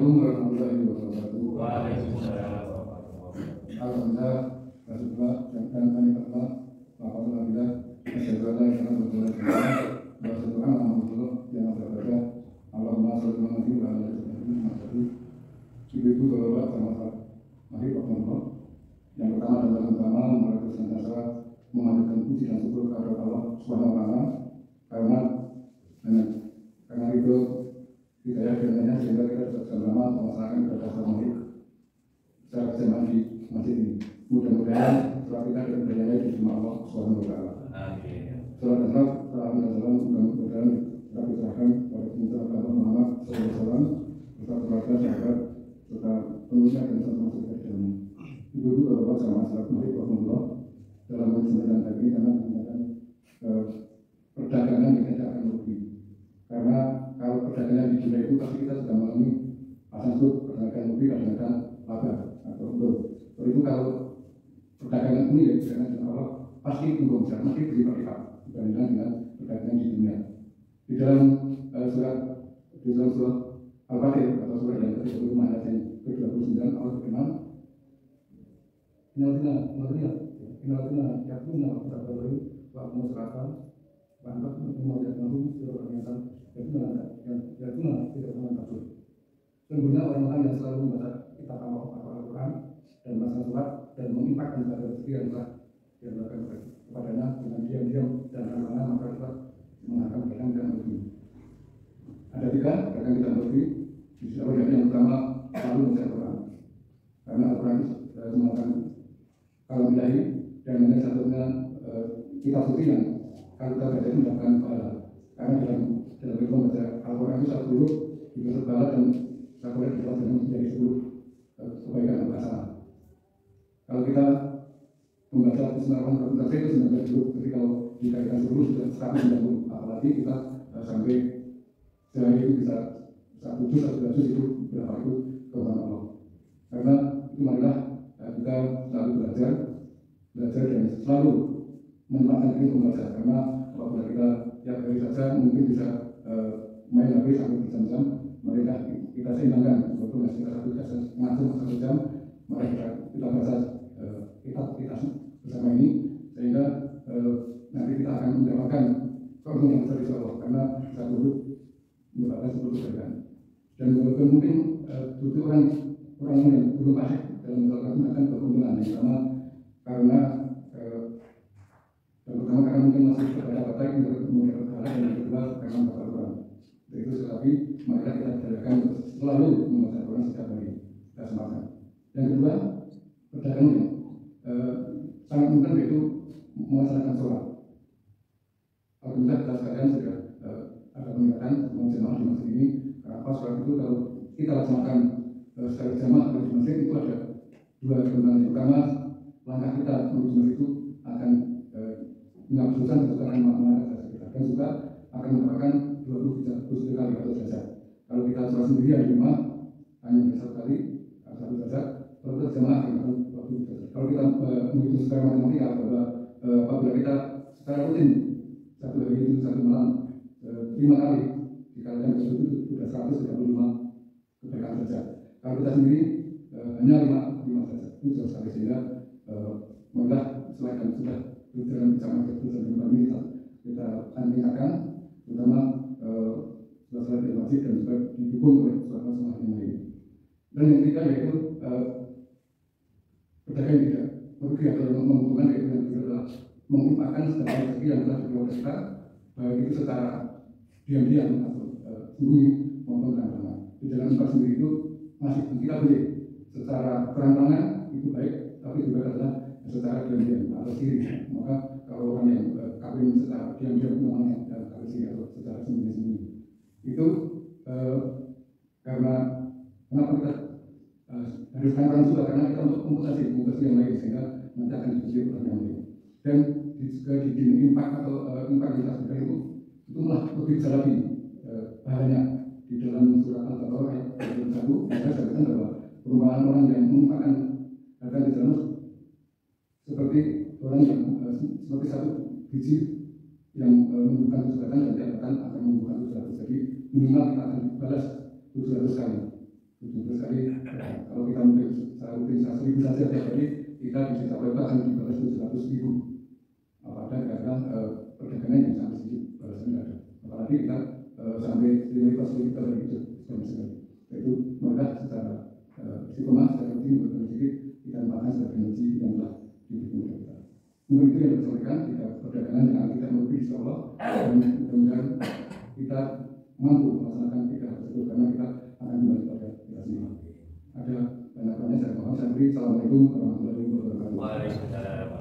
Assalamualaikum warahmatullahi wabarakatuh. Waalaikumsalam warahmatullahi wabarakatuh. Alhamdulillah, Rasulullah, dan kami Allah, Alhamdulillah, asyhadu an la ilaha illallah wa asyhadu anna Muhammadan yang berkata, Allahumma shalli ala Muhammad wa ala ali Muhammad. Ibu-ibu, bapak-bapak, sama-sama. Mari Allah. Yang pertama dan paling utama, mari kita senantiasa memanjatkan puji dan syukur kepada Allah Subhanahu wa taala karena itu hidayah kiranya sehingga kita bisa bersama melaksanakan ibadah tarawih secara berjamaah di masjid ini. Mudah-mudahan setelah kita dan berjaya di rumah Allah Subhanahu wa taala. Amin. Salam dan salam mudah-mudahan kita diserahkan kepada Nabi Muhammad SAW beserta keluarga, sahabat, serta penulisnya dan serta masuk ke dalamnya. Ibu-ibu, bapak-bapak, sama sahabat mari Allah dalam kesempatan kali ini karena menggunakan perdagangan yang tidak akan rugi. Karena kalau perdagangan di dunia itu pasti kita sudah mengalami asal-usul perdagangan rugi kadang-kadang laba atau untung. Itu kalau perdagangan ini ya perdagangan dengan Allah pasti untung, pasti berlipat-lipat dibandingkan dengan perdagangan di dunia. Di dalam surat Al-Fatih atau surat yang ke-20 ayat yang ke-29 Allah berfirman, Innaladina yakuna wa ta'budu Banyak melihat lalu sudah ternyata yakuna tidak pernah takut. Sesungguhnya orang-orang yang selalu membaca kitab Allah atau Al-Quran dan membaca surat dan menginfakkan pada rezeki yang telah diberikan kepadanya dengan diam-diam dan ramah maka kita mengakan pedagang dan rugi. Ada tiga pedagang kita rugi. Di sisi yang pertama selalu membaca Al-Quran karena Al-Quran mengatakan kalau ilahi dan ini satunya kitab suci yang kalau kita baca itu mendapatkan pahala karena dalam itu membaca Al-Quran itu satu huruf diberi pahala dan satu huruf diberi menjadi 10 kebaikan dan pahala. Kalau kita membaca Bismillahirrahmanirrahim itu 19 huruf, jadi kalau dikalikan 10 sudah 190, apalagi kita sampai sehari itu bisa 1 juz atau 2 juz itu berapa itu kebenaran Allah. Karena itu marilah kita selalu belajar dan selalu memanfaatkan diri membaca karena apabila kita tiap hari saja mungkin bisa main HP sampai berjam-jam, mereka kita seimbangkan walaupun kita satu ngatur 1 jam, mari kita baca kita bersama ini sehingga nanti kita akan mendapatkan keuntungan besar insya Allah karena kita duduk mendapatkan 10 kebaikan. Dan walaupun mungkin butuh orang yang belum pasti dalam mendapatkan keuntungan yang pertama karena mungkin masih berbeda-beda yang kemudian berharap dan yang kedua karena membaca Al-Quran. Dari itu sekali maka kita jadikan selalu membaca Al-Quran setiap hari kita semangat. Yang kedua pedagangnya sangat mungkin yaitu melaksanakan sholat. Alhamdulillah kita sekalian sudah ada peningkatan jemaah di masjid ini karena pas sholat itu kalau kita laksanakan secara jemaah di masjid itu ada 2 keuntungan. Yang pertama langkah kita menuju masjid itu akan mengabulkan kesukaan makna kita dan juga akan mendapatkan 20 kali atau derajat. Kalau kita sholat sendiri di rumah hanya 1 kali 1 derajat, kalau kita jemaah akan 20 derajat. Kalau kita menghitung secara matematika bahwa apabila kita secara rutin 1 hari itu 1 malam 5 kali dikalikan itu sudah 135 kebaikan derajat. Kalau kita sendiri hanya 5 derajat itu sudah sekali sehingga mudah selain sudah dalam zaman keputusan ini kita akan tingkatkan terutama setelah di masjid dan juga didukung oleh suara-suara yang lain. Dan yang ketiga yaitu pedagang tidak merugi atau menguntungkan yaitu yang ketiga adalah mengimpakkan segala rezeki yang telah diberikan kita baik itu secara diam-diam atau sembunyi maupun terang-terangan. Di dalam infak sendiri itu masih kita boleh secara terang-terangan itu baik, tapi juga adalah secara diam-diam atau siri. Maka kalau orang yang kawin secara diam-diam namanya kawin siri atau secara sembunyi-sembunyi itu karena kenapa kita harus terang juga karena kita untuk komputasi yang lain sehingga nanti akan dipuji orang yang lain. Dan juga di impak atau impak yang kita sebutkan itu malah lebih besar lagi bahayanya. Di dalam surat Al-Baqarah ayat 1 kita sebutkan bahwa perumpamaan orang yang mengimpakkan harta di dalam seperti orang yang seperti 1 biji yang menumbuhkan kesehatan dan diharapkan akan menumbuhkan 700. Jadi minimal kita akan balas 700 kali. Terus kali kalau kita mungkin secara rutin 100.000 saja tiap hari, kita di Desa Pemda akan dibalas 700.000. Apakah kadang perdagangan yang sangat sedikit balasan tidak ada. Apalagi kita sampai 5.000 kita lagi itu sama sekali. Itu mereka secara psikomas secara rutin berpikir kita makan sebagai energi yang telah diberikan kepada kita. Mungkin itu yang kita sampaikan, kita perdagangan yang kita merugi insya Allah, dan mudah-mudahan kita mampu melaksanakan tiga hal tersebut karena kita akan kembali pada kita sendiri. Ada banyak-banyak saya mohon, saya beri. Assalamualaikum warahmatullahi wabarakatuh. Waalaikumsalam.